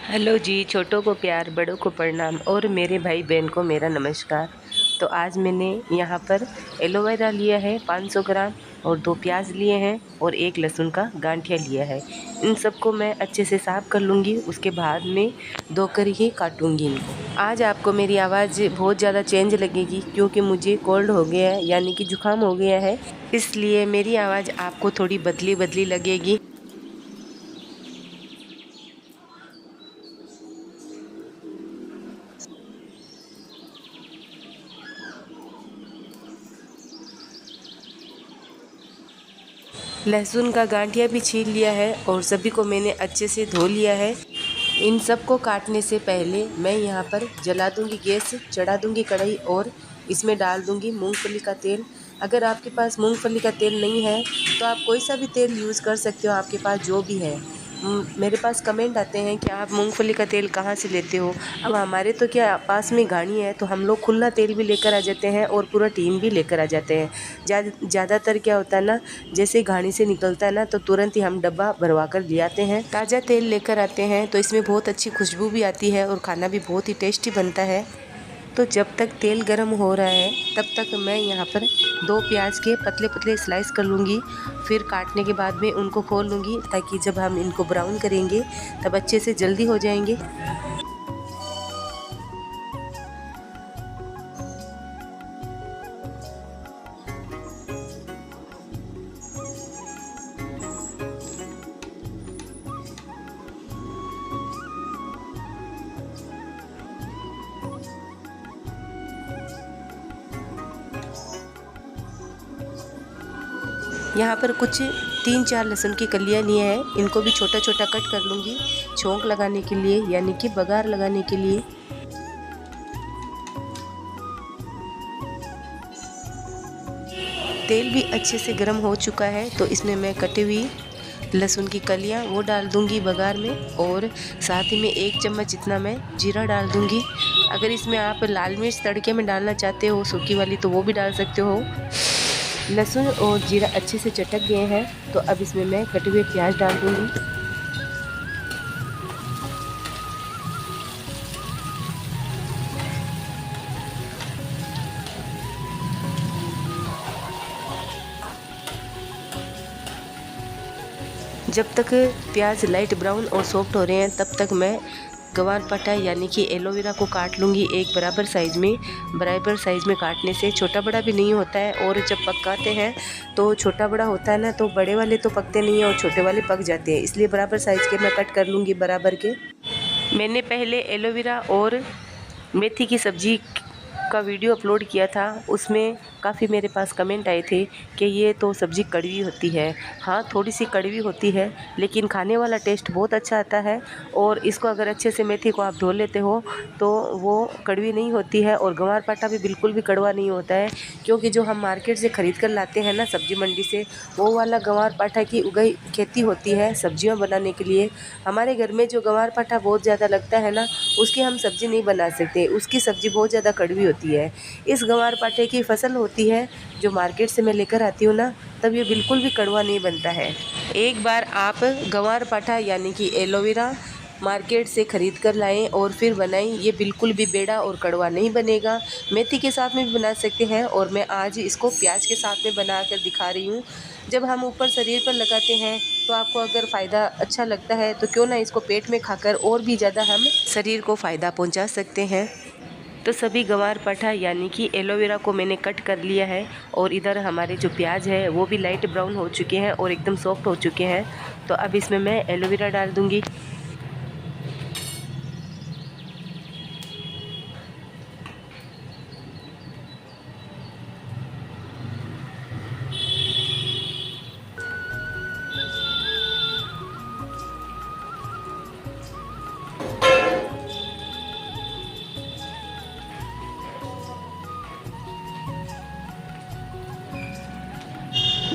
Hello जी, छोटों को प्यार, बड़ों को प्रणाम और मेरे भाई बहन को मेरा नमस्कार। तो आज मैंने यहाँ पर एलोवेरा लिया है 500 ग्राम और 2 प्याज लिए हैं और 1 लहसुन का गांठिया लिया है। इन सबको मैं अच्छे से साफ़ कर लूँगी, उसके बाद में धोकर ही काटूँगी इनको। आज आपको मेरी आवाज़ बहुत ज़्यादा चेंज लगेगी क्योंकि मुझे कोल्ड हो गया है, यानी कि ज़ुकाम हो गया है, इसलिए मेरी आवाज़ आपको थोड़ी बदली-बदली लगेगी। लहसुन का गांठिया भी छील लिया है और सभी को मैंने अच्छे से धो लिया है। इन सब को काटने से पहले मैं यहाँ पर जला दूंगी गैस, चढ़ा दूंगी कढ़ाई और इसमें डाल दूंगी मूंगफली का तेल। अगर आपके पास मूंगफली का तेल नहीं है तो आप कोई सा भी तेल यूज़ कर सकते हो, आपके पास जो भी है। मेरे पास कमेंट आते हैं कि आप मूंगफली का तेल कहाँ से लेते हो। अब हमारे तो क्या पास में घानी है तो हम लोग खुला तेल भी लेकर आ जाते हैं और पूरा टीन भी लेकर आ जाते हैं। ज़्यादातर क्या होता है ना, जैसे घानी से निकलता है ना तो तुरंत ही हम डब्बा भरवा कर ले आते हैं। ताज़ा तेल लेकर आते हैं तो इसमें बहुत अच्छी खुशबू भी आती है और खाना भी बहुत ही टेस्टी बनता है। तो जब तक तेल गर्म हो रहा है तब तक मैं यहाँ पर 2 प्याज के पतले पतले स्लाइस कर लूँगी। फिर काटने के बाद में उनको खोल लूँगी ताकि जब हम इनको ब्राउन करेंगे तब अच्छे से जल्दी हो जाएंगे। यहाँ पर कुछ 3-4 लहसुन की कलियाँ लिए हैं, इनको भी छोटा छोटा कट कर लूँगी छौंक लगाने के लिए, यानी कि बघार लगाने के लिए। तेल भी अच्छे से गर्म हो चुका है तो इसमें मैं कटी हुई लहसुन की कलियाँ वो डाल दूँगी बघार में और साथ ही में 1 चम्मच जितना मैं जीरा डाल दूँगी। अगर इसमें आप लाल मिर्च तड़के में डालना चाहते हो सूखी वाली तो वो भी डाल सकते हो। लहसुन और जीरा अच्छे से चटक गए हैं तो अब इसमें मैं कटे हुए प्याज डाल दूँगी। जब तक प्याज लाइट ब्राउन और सॉफ्ट हो रहे हैं तब तक मैं गवारपाठा यानी कि एलोवेरा को काट लूँगी एक बराबर साइज़ में। बराबर साइज़ में काटने से छोटा बड़ा भी नहीं होता है और जब पकाते हैं तो छोटा बड़ा होता है ना तो बड़े वाले तो पकते नहीं हैं और छोटे वाले पक जाते हैं, इसलिए बराबर साइज़ के मैं कट कर लूँगी बराबर के। मैंने पहले एलोवेरा और मेथी की सब्ज़ी का वीडियो अपलोड किया था, उसमें काफ़ी मेरे पास कमेंट आए थे कि ये तो सब्ज़ी कड़वी होती है। हाँ, थोड़ी सी कड़वी होती है लेकिन खाने वाला टेस्ट बहुत अच्छा आता है और इसको अगर अच्छे से मेथी को आप धो लेते हो तो वो कड़वी नहीं होती है और गंवारपाठा भी बिल्कुल भी कड़वा नहीं होता है, क्योंकि जो हम मार्केट से ख़रीद कर लाते हैं ना सब्ज़ी मंडी से, वो वाला गंवारपाठा की उगाई खेती होती है सब्जियां बनाने के लिए। हमारे घर में जो गंवारपाठा बहुत ज़्यादा लगता है ना उसकी हम सब्ज़ी नहीं बना सकते, उसकी सब्ज़ी बहुत ज़्यादा कड़वी होती है। इस गंवारपाठे की फसल होती है जो मार्केट से मैं लेकर आती हूँ ना, तब ये बिल्कुल भी कड़वा नहीं बनता है। एक बार आप गंवारपाठा यानी कि एलोवेरा मार्केट से ख़रीद कर लाएं और फिर बनाएं, ये बिल्कुल भी बेड़ा और कड़वा नहीं बनेगा। मेथी के साथ में भी बना सकते हैं और मैं आज इसको प्याज के साथ में बना कर दिखा रही हूँ। जब हम ऊपर शरीर पर लगाते हैं तो आपको अगर फ़ायदा अच्छा लगता है तो क्यों ना इसको पेट में खाकर और भी ज़्यादा हम शरीर को फ़ायदा पहुँचा सकते हैं। तो सभी गंवारपाठा यानी कि एलोवेरा को मैंने कट कर लिया है और इधर हमारे जो प्याज है वो भी लाइट ब्राउन हो चुके हैं और एकदम सॉफ्ट हो चुके हैं। तो अब इसमें मैं एलोवेरा डाल दूँगी।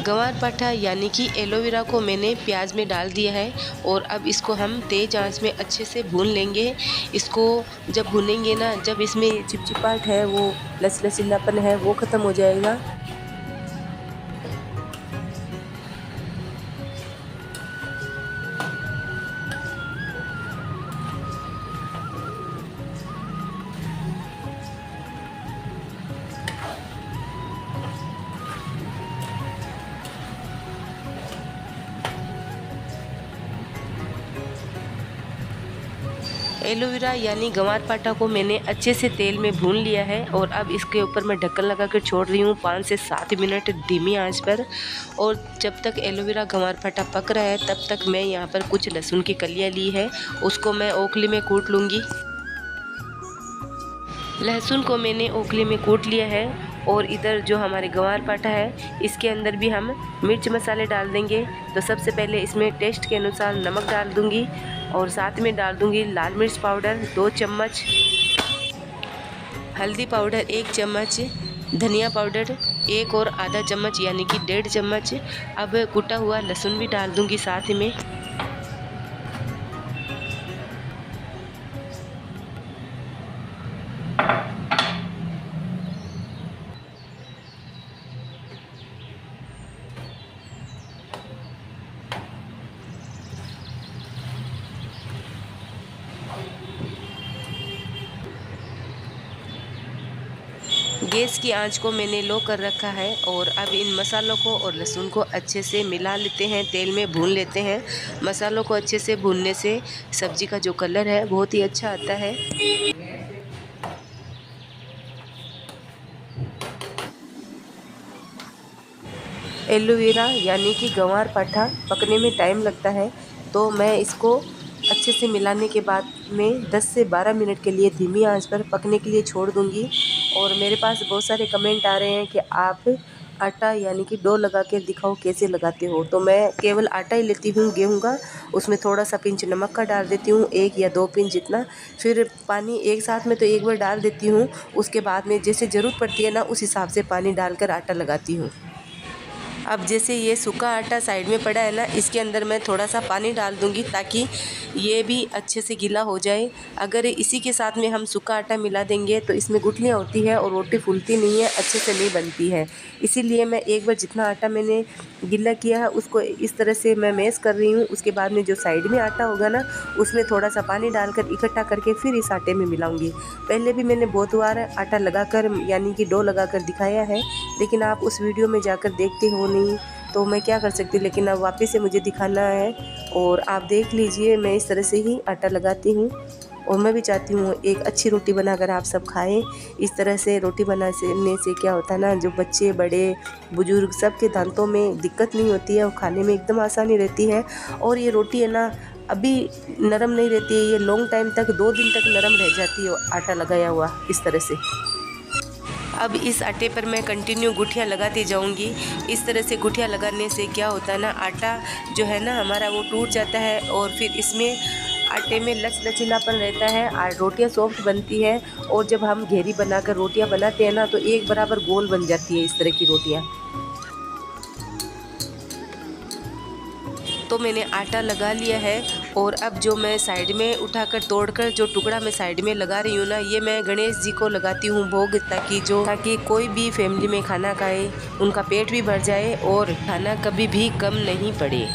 गंवारपाठा यानी कि एलोवेरा को मैंने प्याज में डाल दिया है और अब इसको हम तेज़ आंच में अच्छे से भून लेंगे। इसको जब भूनेंगे ना, जब इसमें चिपचिपाहट है, वो लसलसीलापन है, वो ख़त्म हो जाएगा। एलोवेरा यानी गंवारपाठा को मैंने अच्छे से तेल में भून लिया है और अब इसके ऊपर मैं ढक्कन लगा कर छोड़ रही हूँ 5 से 7 मिनट धीमी आंच पर। और जब तक एलोवेरा गंवारपाठा पक रहा है तब तक मैं यहाँ पर कुछ लहसुन की कलियाँ ली है, उसको मैं ओखली में कूट लूँगी। लहसुन को मैंने ओखली में कूट लिया है और इधर जो हमारे गंवारपाठा है इसके अंदर भी हम मिर्च मसाले डाल देंगे। तो सबसे पहले इसमें टेस्ट के अनुसार नमक डाल दूंगी और साथ में डाल दूंगी लाल मिर्च पाउडर 2 चम्मच, हल्दी पाउडर 1 चम्मच, धनिया पाउडर 1 और आधा चम्मच यानी कि 1.5 चम्मच। अब कुटा हुआ लहसुन भी डाल दूंगी साथ में। गैस की आंच को मैंने लो कर रखा है और अब इन मसालों को और लहसुन को अच्छे से मिला लेते हैं, तेल में भून लेते हैं। मसालों को अच्छे से भूनने से सब्ज़ी का जो कलर है बहुत ही अच्छा आता है। एलोवेरा यानी कि गंवारपाठा पकने में टाइम लगता है, तो मैं इसको अच्छे से मिलाने के बाद में 10 से 12 मिनट के लिए धीमी आंच पर पकने के लिए छोड़ दूंगी। और मेरे पास बहुत सारे कमेंट आ रहे हैं कि आप आटा यानी कि डो लगा के दिखाओ कैसे लगाते हो। तो मैं केवल आटा ही लेती हूँ गेहूँ का, उसमें थोड़ा सा पिंच नमक का डाल देती हूँ, 1 या 2 पिंच जितना। फिर पानी एक साथ में तो एक बार डाल देती हूँ, उसके बाद में जैसे ज़रूरत पड़ती है ना उस हिसाब से पानी डालकर आटा लगाती हूँ। अब जैसे ये सूखा आटा साइड में पड़ा है ना, इसके अंदर मैं थोड़ा सा पानी डाल दूंगी ताकि ये भी अच्छे से गीला हो जाए। अगर इसी के साथ में हम सूखा आटा मिला देंगे तो इसमें गुठलियाँ होती है और रोटी फूलती नहीं है, अच्छे से नहीं बनती है। इसीलिए मैं एक बार जितना आटा मैंने गीला किया है उसको इस तरह से मैं मैश कर रही हूँ। उसके बाद में जो साइड में आटा होगा ना उसमें थोड़ा सा पानी डालकर इकट्ठा करके फिर इस आटे में मिलाऊंगी। पहले भी मैंने बहुत बार आटा लगाकर यानी कि डो लगाकर दिखाया है, लेकिन आप उस वीडियो में जाकर देखते हो नहीं, तो मैं क्या कर सकती हूँ। लेकिन अब वापस से मुझे दिखाना है और आप देख लीजिए मैं इस तरह से ही आटा लगाती हूँ। और मैं भी चाहती हूँ एक अच्छी रोटी बनाकर आप सब खाएं। इस तरह से रोटी बनाने से क्या होता है ना, जो बच्चे बड़े बुजुर्ग सबके दांतों में दिक्कत नहीं होती है और खाने में एकदम आसानी रहती है। और ये रोटी है ना अभी नरम नहीं रहती है, ये लॉन्ग टाइम तक 2 दिन तक नरम रह जाती है आटा लगाया हुआ इस तरह से। अब इस आटे पर मैं कंटिन्यू गुठियाँ लगाती जाऊंगी। इस तरह से गुठियाँ लगाने से क्या होता है ना, आटा जो है ना हमारा वो टूट जाता है और फिर इसमें आटे में लचीलापन रहता है, रोटियां सॉफ्ट बनती है। और जब हम घेरी बनाकर रोटियां बनाते हैं ना तो एक बराबर गोल बन जाती है इस तरह की रोटियां। तो मैंने आटा लगा लिया है और अब जो मैं साइड में उठाकर तोड़कर जो टुकड़ा मैं साइड में लगा रही हूँ ना, ये मैं गणेश जी को लगाती हूँ भोग, ताकि कोई भी फैमिली में खाना खाए उनका पेट भी भर जाए और खाना कभी भी कम नहीं पड़े।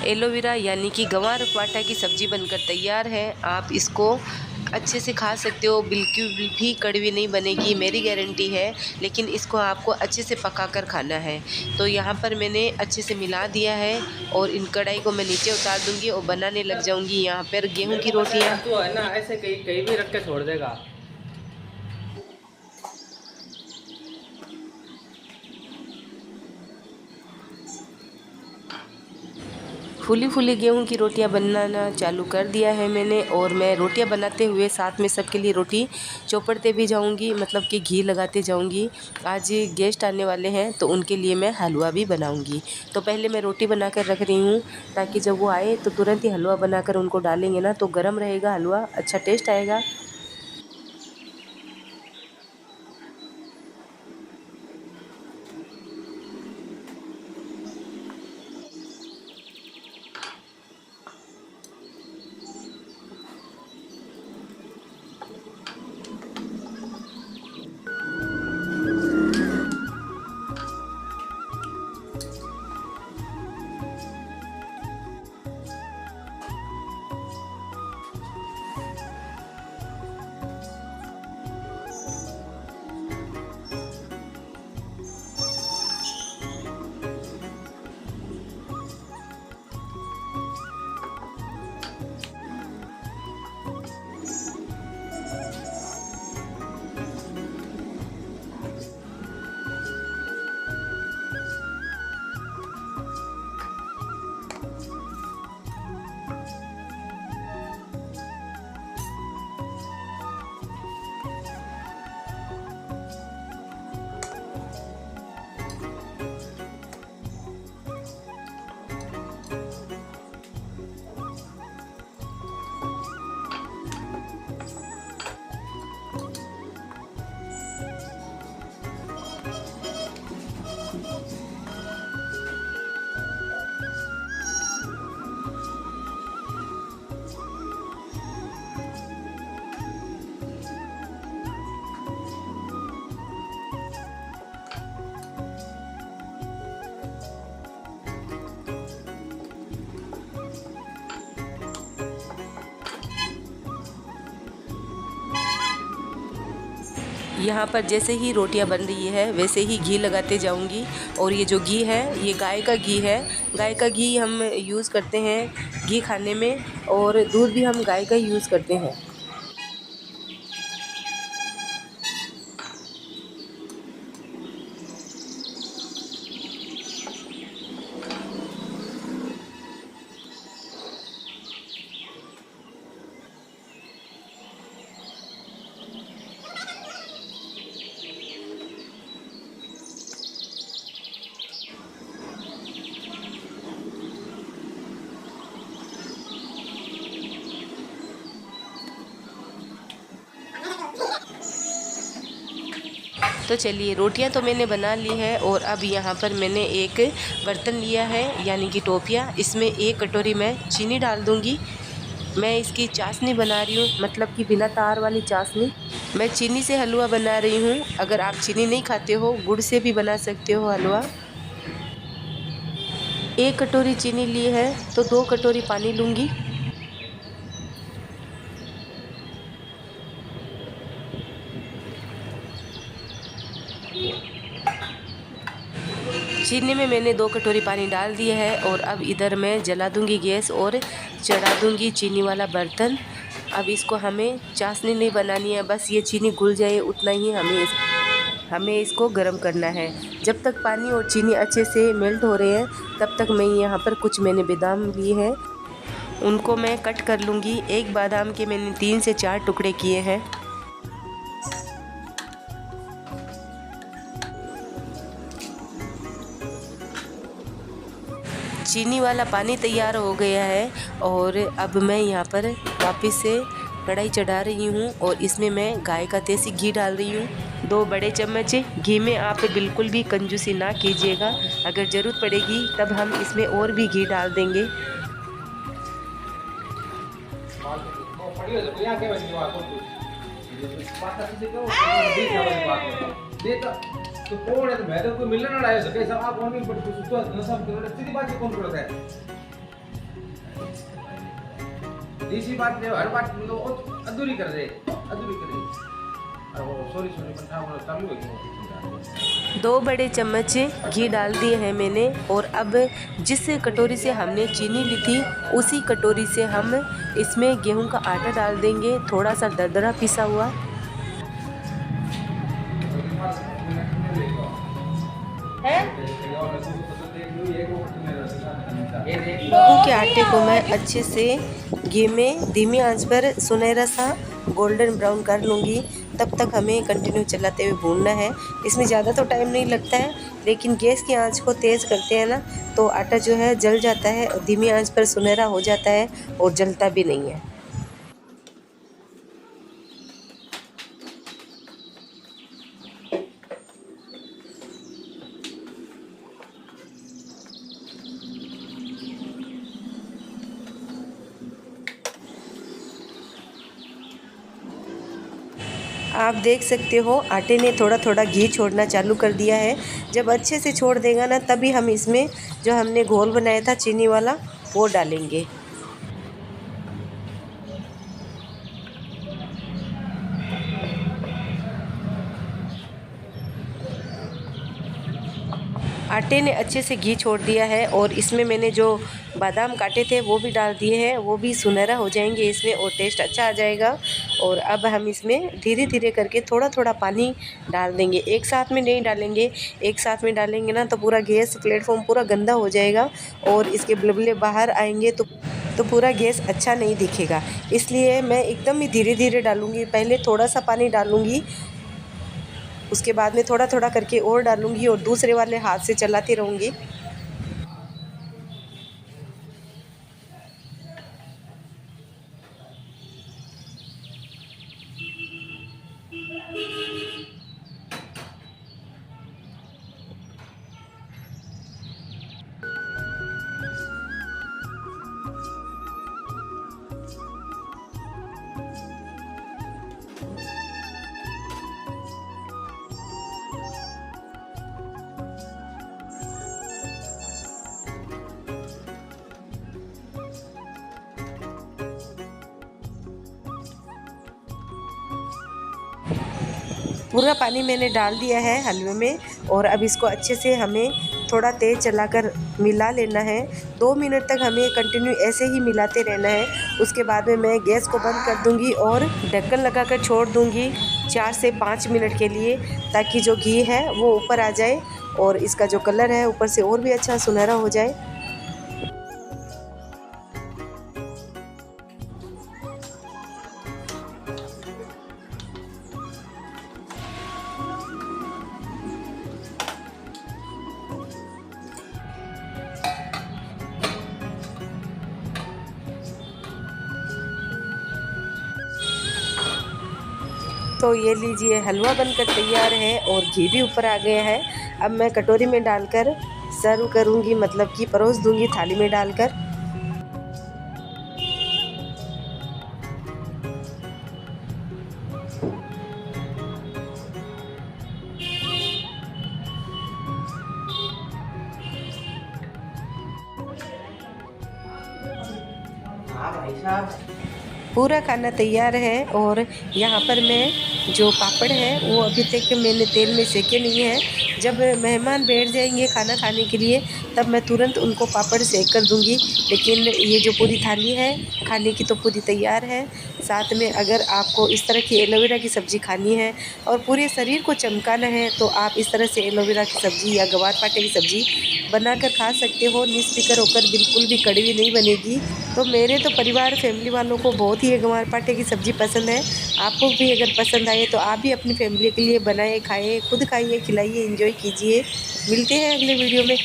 एलोवेरा यानी कि गंवारपाठा की सब्ज़ी बनकर तैयार है। आप इसको अच्छे से खा सकते हो, बिल्कुल भी कड़वी नहीं बनेगी, मेरी गारंटी है। लेकिन इसको आपको अच्छे से पकाकर खाना है। तो यहाँ पर मैंने अच्छे से मिला दिया है और इन कढ़ाई को मैं नीचे उतार दूँगी और बनाने लग जाऊँगी यहाँ पर गेहूँ की रोटियाँ। तो है ना ऐसे कहीं कहीं भी रख के छोड़ देगा। फूली फूली गेहूं की रोटियां बनाना चालू कर दिया है मैंने। और मैं रोटियां बनाते हुए साथ में सबके लिए रोटी चौपड़ते भी जाऊंगी, मतलब कि घी लगाते जाऊंगी। आज गेस्ट आने वाले हैं तो उनके लिए मैं हलवा भी बनाऊंगी। तो पहले मैं रोटी बनाकर रख रही हूँ ताकि जब वो आए तो तुरंत ही हलवा बनाकर उनको डालेंगे ना तो गर्म रहेगा हलवा, अच्छा टेस्ट आएगा। यहाँ पर जैसे ही रोटियां बन रही है वैसे ही घी लगाते जाऊंगी। और ये जो घी है ये गाय का घी है। गाय का घी हम यूज़ करते हैं घी खाने में, और दूध भी हम गाय का ही यूज़ करते हैं। तो चलिए रोटियां तो मैंने बना ली है, और अब यहाँ पर मैंने एक बर्तन लिया है यानी कि टोपिया। इसमें 1 कटोरी मैं चीनी डाल दूँगी। मैं इसकी चाशनी बना रही हूँ, मतलब कि बिना तार वाली चाशनी। मैं चीनी से हलवा बना रही हूँ। अगर आप चीनी नहीं खाते हो गुड़ से भी बना सकते हो हलवा। 1 कटोरी चीनी ली है तो 2 कटोरी पानी लूँगी। चीनी में मैंने 2 कटोरी पानी डाल दिया है, और अब इधर मैं जला दूंगी गैस और चढ़ा दूंगी चीनी वाला बर्तन। अब इसको हमें चाशनी नहीं बनानी है, बस ये चीनी घुल जाए उतना ही हमें इसको गर्म करना है। जब तक पानी और चीनी अच्छे से मेल्ट हो रहे हैं तब तक मैं यहाँ पर कुछ मैंने बादाम लिए हैं, उनको मैं कट कर लूँगी। एक बादाम के मैंने 3 से 4 टुकड़े किए हैं। चीनी वाला पानी तैयार हो गया है, और अब मैं यहाँ पर वापस से कढ़ाई चढ़ा रही हूँ, और इसमें मैं गाय का देसी घी डाल रही हूँ। 2 बड़े चम्मच घी में आप बिल्कुल भी कंजूसी ना कीजिएगा। अगर ज़रूरत पड़ेगी तब हम इसमें और भी घी डाल देंगे। तो कौन है तो मैं तो कोई मिलने ना आया सके सब आप ओनली बट कुछ तो नशा करो सीधी बात कौन करता है तीसरी बात है हर बात मतलब अधूरी कर दे सॉरी पंखा वाला चालू है। 2 बड़े चम्मच घी डाल दिए हैं मैंने, और अब जिस कटोरी से हमने चीनी ली थी उसी कटोरी से हम इसमें गेहूं का आटा डाल देंगे, थोड़ा सा दरदरा पिसा हुआ। गेहूं के आटे को मैं अच्छे से घी में धीमी आंच पर सुनहरा सा गोल्डन ब्राउन कर लूँगी। तब तक हमें कंटिन्यू चलाते हुए भूनना है। इसमें ज़्यादा तो टाइम नहीं लगता है, लेकिन गैस की आंच को तेज़ करते हैं ना तो आटा जो है जल जाता है, धीमी आंच पर सुनहरा हो जाता है और जलता भी नहीं है। आप देख सकते हो आटे ने थोड़ा थोड़ा घी छोड़ना चालू कर दिया है। जब अच्छे से छोड़ देगा ना तभी हम इसमें जो हमने घोल बनाया था चीनी वाला वो डालेंगे। आटे ने अच्छे से घी छोड़ दिया है, और इसमें मैंने जो बादाम काटे थे वो भी डाल दिए हैं। वो भी सुनहरा हो जाएंगे इसमें और टेस्ट अच्छा आ जाएगा। और अब हम इसमें धीरे धीरे करके थोड़ा थोड़ा पानी डाल देंगे, एक साथ में नहीं डालेंगे। एक साथ में डालेंगे ना तो पूरा गैस प्लेटफॉर्म पूरा गंदा हो जाएगा और इसके बुलबुले बाहर आएंगे तो पूरा गैस अच्छा नहीं दिखेगा। इसलिए मैं एकदम ही धीरे धीरे डालूँगी। पहले थोड़ा सा पानी डालूँगी, उसके बाद में थोड़ा थोड़ा करके और डालूँगी और दूसरे वाले हाथ से चलाती रहूँगी। पूरा पानी मैंने डाल दिया है हलवे में और अब इसको अच्छे से हमें थोड़ा तेज़ चलाकर मिला लेना है। 2 मिनट तक हमें कंटिन्यू ऐसे ही मिलाते रहना है। उसके बाद में मैं गैस को बंद कर दूंगी और ढक्कन लगाकर छोड़ दूंगी 4 से 5 मिनट के लिए, ताकि जो घी है वो ऊपर आ जाए और इसका जो कलर है ऊपर से और भी अच्छा सुनहरा हो जाए। तो ये लीजिए हलवा बनकर तैयार है और घी भी ऊपर आ गया है। अब मैं कटोरी में डालकर सर्व करूंगी, मतलब कि परोस दूंगी थाली में डालकर। हाँ भाई साहब, पूरा खाना तैयार है और यहाँ पर मैं जो पापड़ है वो अभी तक मैंने तेल में सेके नहीं है। जब मेहमान बैठ जाएंगे खाना खाने के लिए तब मैं तुरंत उनको पापड़ सेक कर दूंगी। लेकिन ये जो पूरी थाली है खाने की तो पूरी तैयार है। साथ में अगर आपको इस तरह की एलोवेरा की सब्ज़ी खानी है और पूरे शरीर को चमकाना है तो आप इस तरह से एलोवेरा की सब्ज़ी या ग्वार पाठे की सब्ज़ी बनाकर खा सकते हो। निस्पीकर होकर, बिल्कुल भी कड़वी नहीं बनेगी। तो मेरे तो परिवार फैमिली वालों को बहुत ही ग्वार पाठे की सब्ज़ी पसंद है। आपको भी अगर पसंद आए तो आप भी अपनी फैमिली के लिए बनाए, खाएँ, खुद खाइए, खिलाइए, एंजॉय कीजिए। मिलते हैं अगले वीडियो में।